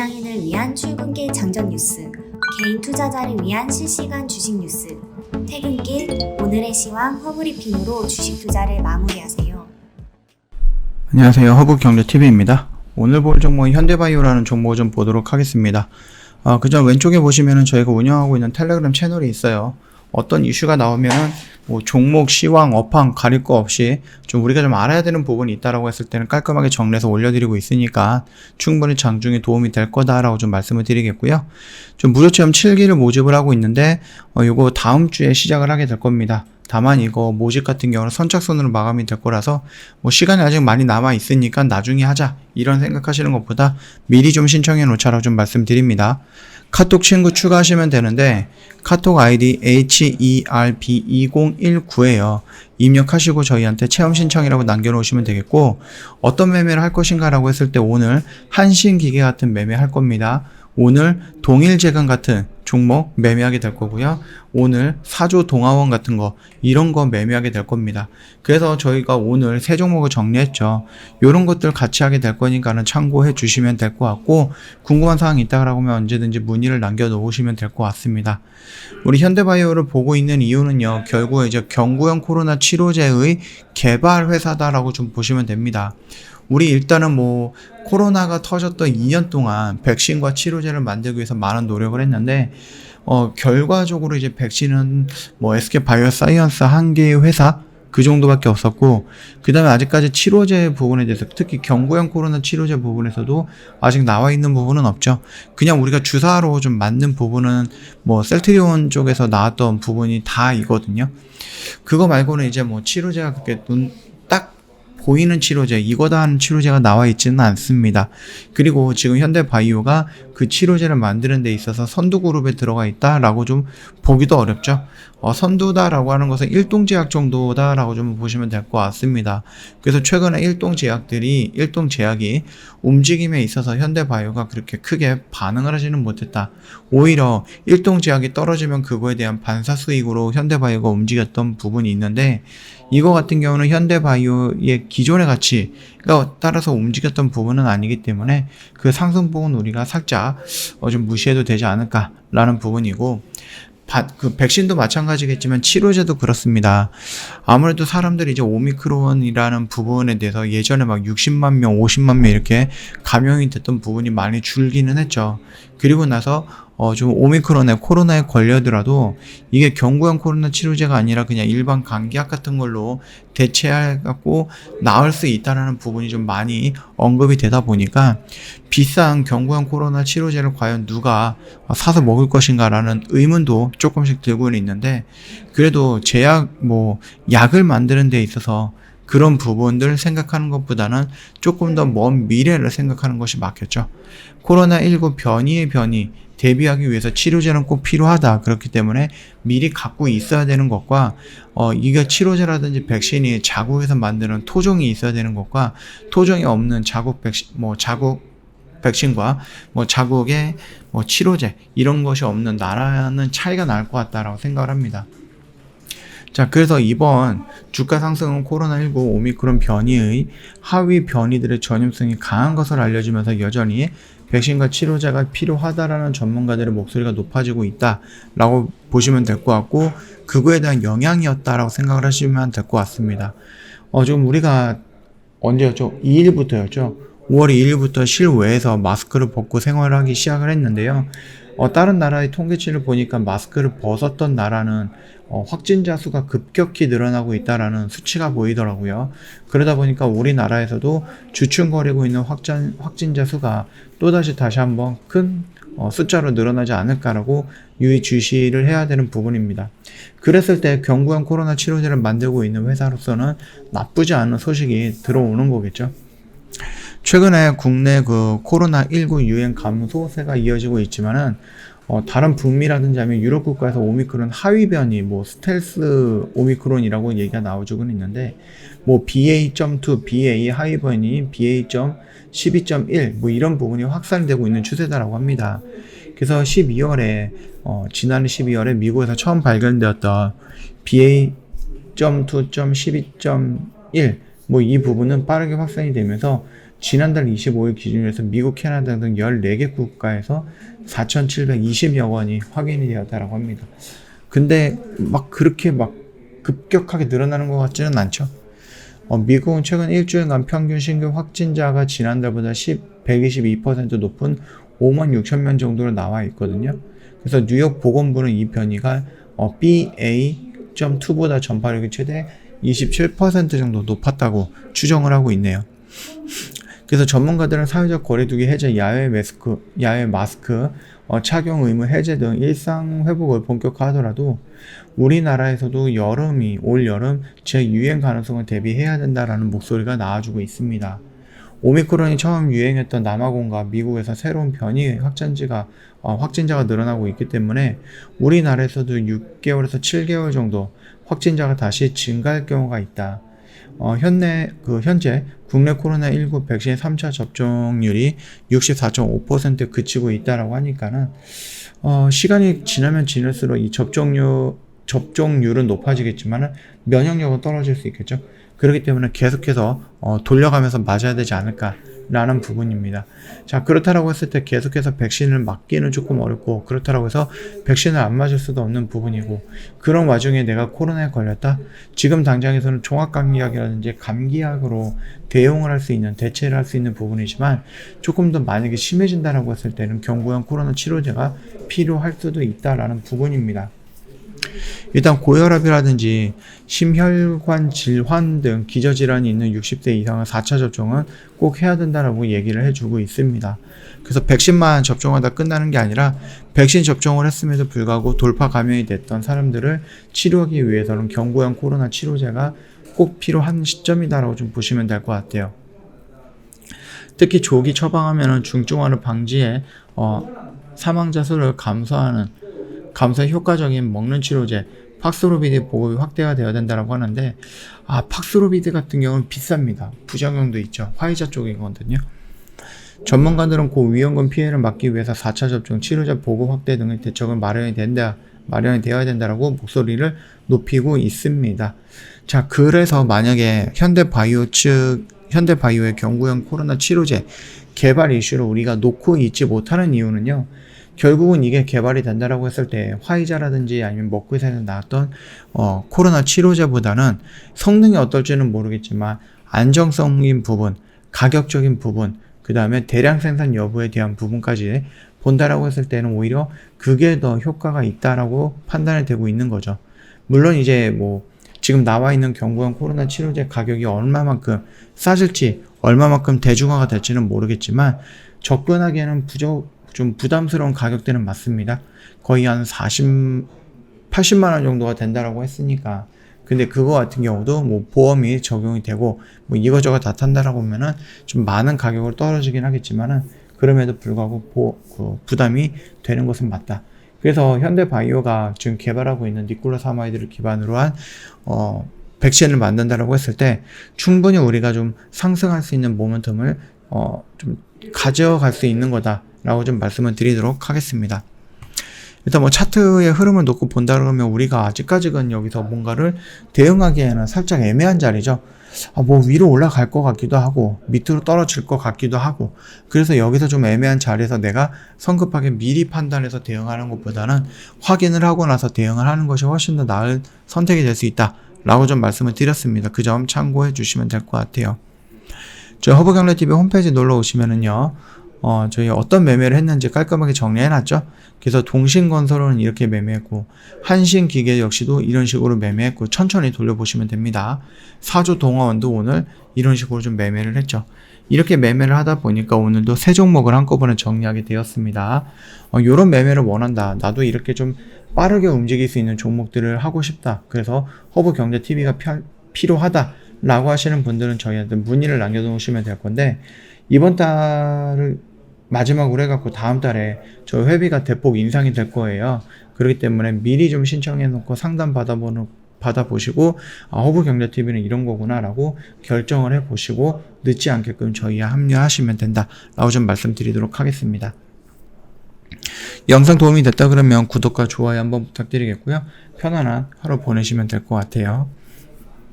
직장인을 위한 출근길 장전 뉴스, 개인 투자자를 위한 실시간 주식 뉴스, 퇴근길 오늘의 시황 허브리핑으로 주식 투자를 마무리하세요. 안녕하세요. 허브경제TV입니다. 오늘 볼 종목은 현대바이오라는 종목을 좀 보도록 하겠습니다. 그전 왼쪽에 보시면은 저희가 운영하고 있는 텔레그램 채널이 있어요. 어떤 이슈가 나오면은 뭐 종목, 시황, 업황 가릴 거 없이 좀 우리가 좀 알아야 되는 부분이 있다라고 했을 때는 깔끔하게 정리해서 올려드리고 있으니까 충분히 장중에 도움이 될 거다라고 좀 말씀을 드리겠고요. 좀 무료체험 7기를 모집을 하고 있는데 요거 다음 주에 시작을 하게 될 겁니다. 다만 이거 모집 같은 경우는 선착순으로 마감이 될 거라서 뭐 시간이 아직 많이 남아 있으니까 나중에 하자 이런 생각하시는 것보다 미리 좀 신청해 놓자라고 좀 말씀드립니다. 카톡 친구 추가하시면 되는데 카톡 아이디 HERB2019에요. 입력하시고 저희한테 체험 신청이라고 남겨놓으시면 되겠고, 어떤 매매를 할 것인가 라고 했을 때 오늘 한신기계 같은 매매 할 겁니다. 오늘 동일제강 같은 종목 매매하게 될 거고요. 오늘 사조동아원 같은 거 이런 거 매매하게 될 겁니다. 그래서 저희가 오늘 세 종목을 정리했죠. 이런 것들 같이 하게 될 거니까는 참고해 주시면 될 것 같고, 궁금한 사항이 있다고 하면 언제든지 문의를 남겨 놓으시면 될 것 같습니다. 우리 현대바이오를 보고 있는 이유는요, 결국에 이제 경구형 코로나 치료제의 개발 회사다라고 좀 보시면 됩니다. 우리 일단은 뭐 코로나가 터졌던 2년 동안 백신과 치료제를 만들기 위해서 많은 노력을 했는데 결과적으로 이제 백신은 뭐 SK바이오사이언스 한 개의 회사 그 정도밖에 없었고, 그 다음에 아직까지 치료제 부분에 대해서 특히 경구형 코로나 치료제 부분에서도 아직 나와 있는 부분은 없죠. 그냥 우리가 주사로 좀 맞는 부분은 뭐 셀트리온 쪽에서 나왔던 부분이 다 이거든요. 그거 말고는 이제 뭐 치료제가 그렇게 딱 보이는 치료제, 이거다 하는 치료제가 나와 있지는 않습니다. 그리고 지금 현대바이오가 그 치료제를 만드는 데 있어서 선두그룹에 들어가 있다라고 좀 보기도 어렵죠. 선두다라고 하는 것은 일동제약 정도다라고 좀 보시면 될 것 같습니다. 그래서 최근에 일동제약이 움직임에 있어서 현대바이오가 그렇게 크게 반응을 하지는 못했다. 오히려 일동제약이 떨어지면 그거에 대한 반사수익으로 현대바이오가 움직였던 부분이 있는데, 이거 같은 경우는 현대바이오의 기존의 가치가 따라서 움직였던 부분은 아니기 때문에 그 상승폭은 우리가 살짝 좀 무시해도 되지 않을까라는 부분이고, 그 백신도 마찬가지겠지만 치료제도 그렇습니다. 아무래도 사람들이 이제 오미크론이라는 부분에 대해서 예전에 막 60만 명, 50만 명 이렇게 감염이 됐던 부분이 많이 줄기는 했죠. 그리고 나서 좀 코로나에 걸려더라도 이게 경구형 코로나 치료제가 아니라 그냥 일반 감기약 같은 걸로 대체해갖고 나을 수 있다라는 부분이 좀 많이 언급이 되다 보니까 비싼 경구형 코로나 치료제를 과연 누가 사서 먹을 것인가라는 의문도 조금씩 들고는 있는데, 그래도 약을 만드는 데 있어서 그런 부분들 생각하는 것보다는 조금 더 먼 미래를 생각하는 것이 맞겠죠. 코로나19 변이 대비하기 위해서 치료제는 꼭 필요하다. 그렇기 때문에 미리 갖고 있어야 되는 것과 이게 치료제라든지 백신이 자국에서 만드는 토종이 있어야 되는 것과 토종이 없는 자국 백신과 자국의 치료제 이런 것이 없는 나라는 차이가 날 것 같다라고 생각을 합니다. 자, 그래서 이번 주가 상승은 코로나19 오미크론 변이의 하위 변이들의 전염성이 강한 것을 알려주면서 여전히 백신과 치료제가 필요하다라는 전문가들의 목소리가 높아지고 있다라고 보시면 될 것 같고, 그거에 대한 영향이었다라고 생각을 하시면 될 것 같습니다. 지금 우리가 언제였죠? 2일부터였죠. 5월 2일부터 실외에서 마스크를 벗고 생활을 하기 시작을 했는데요. 다른 나라의 통계치를 보니까 마스크를 벗었던 나라는 확진자 수가 급격히 늘어나고 있다라는 수치가 보이더라고요. 그러다 보니까 우리나라에서도 주춤거리고 있는 확진자 수가 다시 한번 큰 숫자로 늘어나지 않을까라고 유의주시를 해야 되는 부분입니다. 그랬을 때 경구형 코로나 치료제를 만들고 있는 회사로서는 나쁘지 않은 소식이 들어오는 거겠죠. 최근에 국내 그 코로나19 유행 감소세가 이어지고 있지만은 다른 북미라든지 아니면 유럽 국가에서 오미크론 하위 변이, 스텔스 오미크론이라고 얘기가 나오고는 있는데, BA.2, BA 하위 변이, BA.12.1 이런 부분이 확산되고 있는 추세다라고 합니다. 그래서 지난해 12월에 미국에서 처음 발견되었던 BA.2.12.1 이 부분은 빠르게 확산이 되면서 지난달 25일 기준으로 해서 미국, 캐나다 등 14개 국가에서 4,720여 원이 확인이 되었다라고 합니다. 근데 막 그렇게 막 급격하게 늘어나는 것 같지는 않죠. 미국은 최근 일주일간 평균 신규 확진자가 지난달보다 122% 높은 5만 6천 명 정도로 나와 있거든요. 그래서 뉴욕 보건부는 이 변이가 BA.2보다 전파력이 최대 27% 정도 높았다고 추정을 하고 있네요. 그래서 전문가들은 사회적 거리두기 해제, 야외 마스크 착용 의무 해제 등 일상 회복을 본격화하더라도 우리나라에서도 올 여름 재유행 가능성을 대비해야 된다라는 목소리가 나와주고 있습니다. 오미크론이 처음 유행했던 남아공과 미국에서 새로운 변이 확진자가 늘어나고 있기 때문에 우리나라에서도 6개월에서 7개월 정도 확진자가 다시 증가할 경우가 있다. 현재 국내 코로나19 백신 3차 접종률이 64.5%에 그치고 있다라고 하니까는 시간이 지나면 지날수록 이 접종률은 높아지겠지만 면역력은 떨어질 수 있겠죠. 그렇기 때문에 계속해서 돌려가면서 맞아야 되지 않을까라는 부분입니다. 자, 그렇다라고 했을 때 계속해서 백신을 맞기는 조금 어렵고, 그렇다라고 해서 백신을 안 맞을 수도 없는 부분이고, 그런 와중에 내가 코로나에 걸렸다? 지금 당장에서는 종합감기약이라든지 감기약으로 대체를 할 수 있는 부분이지만, 조금 더 만약에 심해진다라고 했을 때는 경구용 코로나 치료제가 필요할 수도 있다라는 부분입니다. 일단 고혈압이라든지 심혈관 질환 등 기저질환이 있는 60세 이상은 4차 접종은 꼭 해야 된다라고 얘기를 해주고 있습니다. 그래서 백신만 접종하다 끝나는 게 아니라 백신 접종을 했음에도 불구하고 돌파 감염이 됐던 사람들을 치료하기 위해서는 경구용 코로나 치료제가 꼭 필요한 시점이다라고 좀 보시면 될 것 같아요. 특히 조기 처방하면 중증화를 방지해 사망자 수를 감소해 효과적인 먹는 치료제 팍스로비드 보급이 확대가 되어야 된다고 하는데, 팍스로비드 같은 경우는 비쌉니다. 부작용도 있죠. 화이자 쪽이거든요. 전문가들은 고위험군 피해를 막기 위해서 4차 접종, 치료제 보급 확대 등의 대책을 마련이 되어야 된다라고 목소리를 높이고 있습니다. 자, 그래서 만약에 현대바이오의 경구용 코로나 치료제 개발 이슈를 우리가 놓고 있지 못하는 이유는요, 결국은 이게 개발이 된다라고 했을 때 화이자라든지 아니면 먹구에서 나왔던 코로나 치료제보다는 성능이 어떨지는 모르겠지만 안정성인 부분, 가격적인 부분, 그 다음에 대량 생산 여부에 대한 부분까지 본다라고 했을 때는 오히려 그게 더 효과가 있다라고 판단이 되고 있는 거죠. 물론 이제 지금 나와 있는 경구용 코로나 치료제 가격이 얼마만큼 싸질지, 얼마만큼 대중화가 될지는 모르겠지만 접근하기에는 좀 부담스러운 가격대는 맞습니다. 거의 한 80만원 정도가 된다라고 했으니까. 근데 그거 같은 경우도 보험이 적용이 되고 이거저거 다 탄다라고 하면은 좀 많은 가격으로 떨어지긴 하겠지만은 그럼에도 불구하고 부담이 되는 것은 맞다. 그래서 현대바이오가 지금 개발하고 있는 니콜라사마이드를 기반으로 한 백신을 만든다라고 했을 때 충분히 우리가 좀 상승할 수 있는 모멘텀을 좀 가져갈 수 있는 거다라고 좀 말씀을 드리도록 하겠습니다. 일단 차트의 흐름을 놓고 본다 그러면 우리가 아직까지는 여기서 뭔가를 대응하기에는 살짝 애매한 자리죠. 위로 올라갈 것 같기도 하고 밑으로 떨어질 것 같기도 하고, 그래서 여기서 좀 애매한 자리에서 내가 성급하게 미리 판단해서 대응하는 것보다는 확인을 하고 나서 대응을 하는 것이 훨씬 더 나은 선택이 될 수 있다 라고 좀 말씀을 드렸습니다. 그 점 참고해 주시면 될 것 같아요. 저희 허브경제TV 홈페이지 놀러 오시면은요, 저희 어떤 매매를 했는지 깔끔하게 정리해놨죠. 그래서 동신건설은 이렇게 매매했고, 한신기계 역시도 이런 식으로 매매했고, 천천히 돌려보시면 됩니다. 사조동화원도 오늘 이런 식으로 좀 매매를 했죠. 이렇게 매매를 하다 보니까 오늘도 세 종목을 한꺼번에 정리하게 되었습니다. 이런 매매를 원한다. 나도 이렇게 좀 빠르게 움직일 수 있는 종목들을 하고 싶다. 그래서 허브경제TV가 필요하다 라고 하시는 분들은 저희한테 문의를 남겨놓으시면 될 건데, 이번 달을 마지막으로 해갖고 다음 달에 저희 회비가 대폭 인상이 될 거예요. 그렇기 때문에 미리 좀 신청해 놓고 상담 받아보시고 허브경제TV는 이런 거구나 라고 결정을 해보시고 늦지 않게끔 저희와 합류하시면 된다 라고 좀 말씀드리도록 하겠습니다. 영상 도움이 됐다 그러면 구독과 좋아요 한번 부탁드리겠고요. 편안한 하루 보내시면 될 것 같아요.